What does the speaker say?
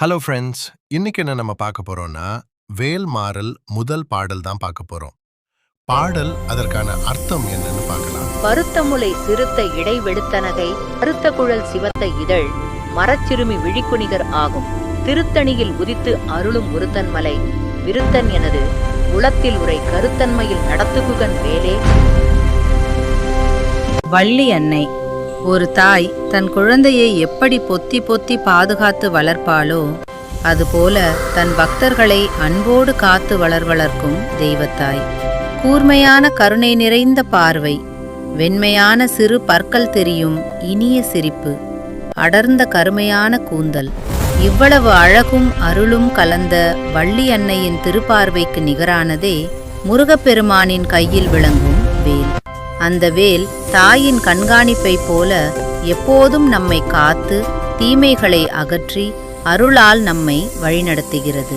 Hello friends. இன்னைக்கு என்ன நம்ம பார்க்க போறோம்னா, வேல் மாறல் முதல் பாடல் தான் பார்க்க போறோம். பாடல் அதற்கான அர்த்தம் என்னன்னு பார்க்கலாம். பருத்த முலை சிறுத்த இடை வெளுத்தனகை கருத்த குழல் சிவத்த இதழ் மரச்சிறுமி விழிக்குணிகர் ஆகும். திருத்தணியில் உதித்து அருளும் ஒருத்தன் மலை விருத்தன் எனது உளத்தில் உரை கருத்தன்மையில் நடத்துகுகன் வேலே. வள்ளி அன்னை ஒரு தாய் தன் குழந்தையை எப்படி பொத்தி பொத்தி பாதுகாத்து வளர்ப்பாளோ அதுபோல தன் பக்தர்களை அன்போடு காத்து வளர்க்கும் தெய்வத்தாய். கூர்மையான கருணை நிறைந்த பார்வை, வெண்மையான சிறு பற்கள் தெரியும் இனிய சிரிப்பு, அடர்ந்த கருமையான கூந்தல், இவ்வளவு அழகும் அருளும் கலந்த வள்ளி அன்னையின் திருப்பார்வைக்கு நிகரானதே முருகப்பெருமானின் கையில் விளங்கும் வேல். அந்த வேல் தாயின் கண்காணிப்பை போல எப்போதும் நம்மை காத்து தீமைகளை அகற்றி அருளால் நம்மை வழிநடத்துகிறது.